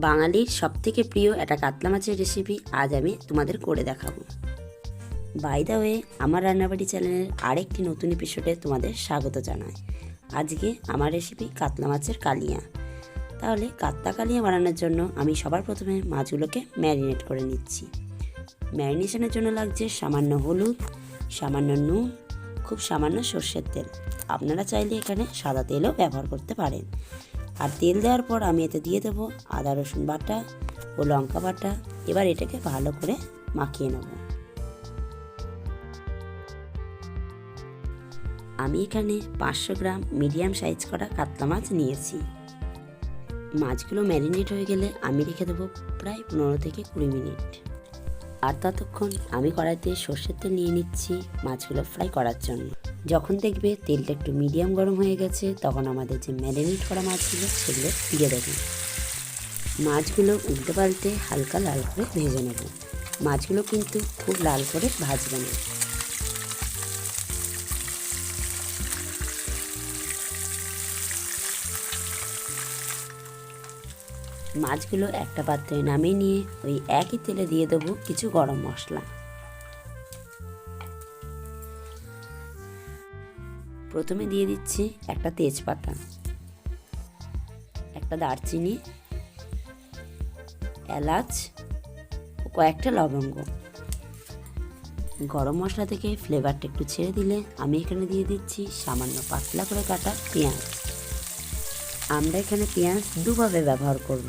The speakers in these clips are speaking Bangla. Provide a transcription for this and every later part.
বাঙালির সবথেকে প্রিয় একটা কাতলা মাছের রেসিপি আজ আমি তোমাদের করে দেখাবো। বাই দ্য ওয়ে, আমার রান্নাবাড়ি চ্যানেলের আরেকটি নতুন এপিসোডে তোমাদের স্বাগত জানাই। আজকে আমার রেসিপি কাতলা মাছের কালিয়া। তাহলে কাতলা কালিয়া বানানোর জন্য আমি সবার প্রথমে মাছগুলোকে ম্যারিনেট করে নিচ্ছি। ম্যারিনেশনের জন্য লাগছে সামান্য হলুদ, সামান্য নুন, খুব সামান্য সর্ষের তেল। আপনারা চাইলে এখানে সাদা তেলও ব্যবহার করতে পারেন। আর তেল দেওয়ার পর আমি এতে দিয়ে দেবো আদা রসুন বাটা ও লঙ্কা বাটা। এবার এটাকে ভালো করে মাখিয়ে নেব। আমি এখানে 500 গ্রাম মিডিয়াম সাইজ করা কাতলা মাছ নিয়েছি। মাছগুলো ম্যারিনেট হয়ে গেলে আমি রেখে দেবো প্রায় 15 থেকে 20 মিনিট। আর ততক্ষণ আমি কড়াইতে সর্ষের তেল নিয়ে নিচ্ছি মাছগুলো ফ্রাই করার জন্য। যখন দেখবে তেলটা একটু মিডিয়াম গরম হয়ে গেছে, তখন আমাদের যে ম্যারিনেট করা মাছগুলো সেগুলো দিয়ে দেবে। মাছগুলো উল্টে পাল্টে হালকা লাল করে ভেজে নেব। মাছগুলো কিন্তু খুব লাল করে ভাজবে না। মাছগুলো একটা পাত্রে নামিয়ে নিয়ে ওই একই তেলে দিয়ে দেবো কিছু গরম মশলা। প্রথমে দিয়ে দিচ্ছি একটা তেজপাতা, একটা দারচিনি, এলাচ ও কয়েকটা লবঙ্গ। গরম মশলা থেকে ফ্লেভারটা একটু ছেড়ে দিলে আমি এখানে দিয়ে দিচ্ছি সামান্য পাতলা করে কাটা পেঁয়াজ। আমরা এখানে পেঁয়াজ দুভাবে ব্যবহার করব।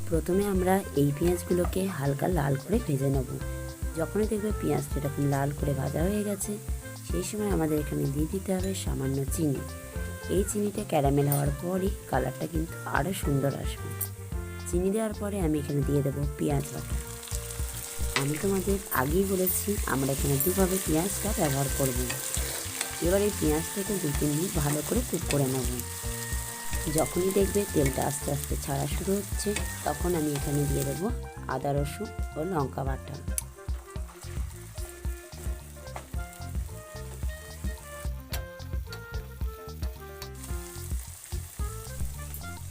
প্রথমে আমরা এই পেঁয়াজগুলোকে হালকা লাল করে ভেজে নেব। যখনই দেখবে পেঁয়াজটা এরকম লাল করে ভাজা হয়ে গেছে, সেই সময় আমাদের এখানে দিয়ে দিতে হবে সামান্য চিনি। এই চিনিটা ক্যারামেল হওয়ার পরই কালারটা কিন্তু আরও সুন্দর আসবে। চিনি দেওয়ার পরে আমি এখানে দিয়ে দেবো পেঁয়াজ বাটা। আমি তোমাদের আগেই বলেছি আমরা এখানে দুভাবে পেঁয়াজটা ব্যবহার করব। এবার এই পেঁয়াজটাকে 2-3 মিনিট ভালো করে কুক করে নেব। যখনই দেখবে তেলটা আস্তে আস্তে ছাড়া শুরু হচ্ছে, তখন আমি এখানে দিয়ে দেবো আদা রসুন ও লঙ্কা বাটা।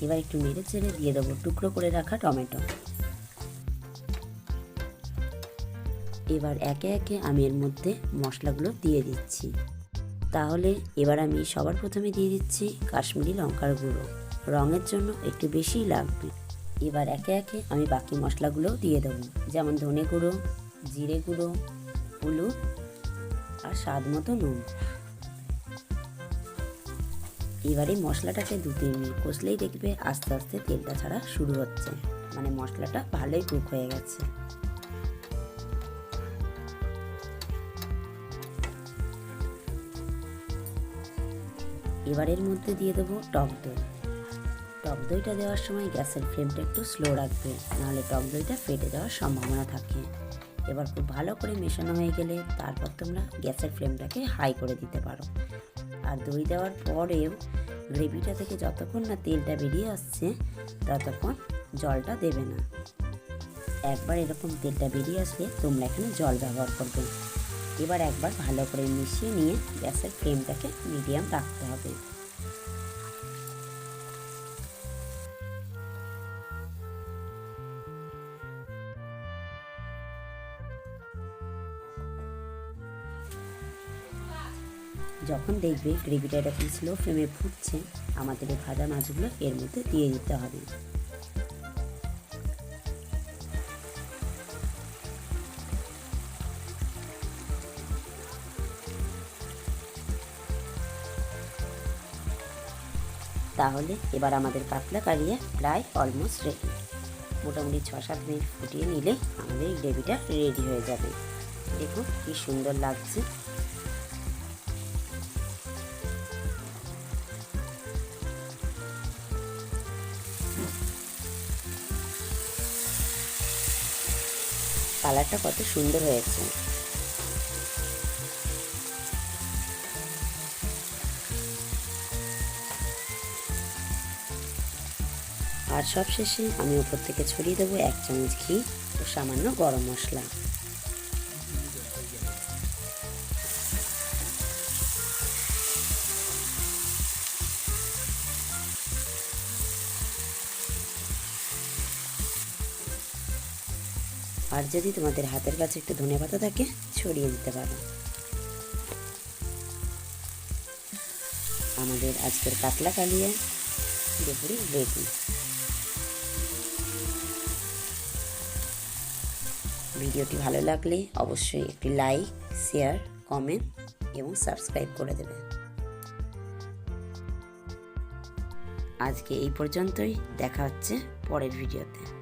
এবার একটু নেড়ে চেড়ে দিয়ে দেবো টুকরো করে রাখা টমেটো। এবার একে একে আমি এর মধ্যে মশলাগুলো দিয়ে দিচ্ছি। তাহলে এবার আমি সবার প্রথমে দিয়ে দিচ্ছি কাশ্মীরি লঙ্কার গুঁড়ো। রঙের জন্য একটু বেশিই লাগবে। এবার একে একে আমি বাকি মশলাগুলো দিয়ে দেবো, যেমন ধনে গুঁড়ো, জিরে গুঁড়ো, হলুদ আর স্বাদ মতো নুন। এবার এই মশলাটাকে 2-3 মিনিট কষলেই দেখবে আস্তে আস্তে তেলটা ছাড়া শুরু হচ্ছে, মানে মশলাটা ভালোই কুক হয়ে গেছে। এবার এর মধ্যে দিয়ে দেবো টক দই। টক দইটা দেওয়ার সময় গ্যাসের ফ্লেমটা একটু স্লো রাখবে, নাহলে টক দইটা ফেটে যাওয়ার সম্ভাবনা থাকে। এবার খুব ভালো করে মেশানো হয়ে গেলে তারপর তোমরা গ্যাসের ফ্লেমটাকে হাই করে দিতে পারো। আর দই দেওয়ার পরেও গ্রেভিটা থেকে যতক্ষণ না তেলটা বেরিয়ে আসছে ততক্ষণ জলটা দেবে না। একবার এরকম তেলটা বেরিয়ে আসলে তোমরা এখানে জল ব্যবহার করবে। এবার একবার ভালো করে মিশিয়ে নিয়ে গ্যাসের ফ্লেমটাকে মিডিয়াম রাখতে হবে। যখন দেখবে গ্রেভিটা এরকম স্লো ফ্লেমে ফুটছে, আমাদের এই ভাজা মাছগুলো এর মধ্যে দিয়ে দিতে হবে। তাহলে এবার আমাদের কাতলা কালিয়া প্রায় অলমোস্ট রেডি। মোটামুটি 6-7 মিনিট ফুটিয়ে নিলে আমাদের এই গ্রেভিটা রেডি হয়ে যাবে। দেখুন কি সুন্দর লাগছে। কালারটা কত সুন্দর হয়েছে। আর সবশেষে আমি উপর থেকে ছড়িয়ে দেবো 1 চামচ ঘি ও সামান্য গরম মশলা। আর যদি তোমাদের হাতের কাছে একটু ধনেপাতা থাকে ছড়িয়ে দিতে পারো। আমাদের আজকের কাতলা কালিয়া পুরোপুরি রেডি। ভিডিওটি ভালো লাগলে অবশ্যই একটি লাইক, শেয়ার, কমেন্ট এবং সাবস্ক্রাইব করে দেবে। আজকে এই পর্যন্তই, দেখা হচ্ছে পরের ভিডিওতে।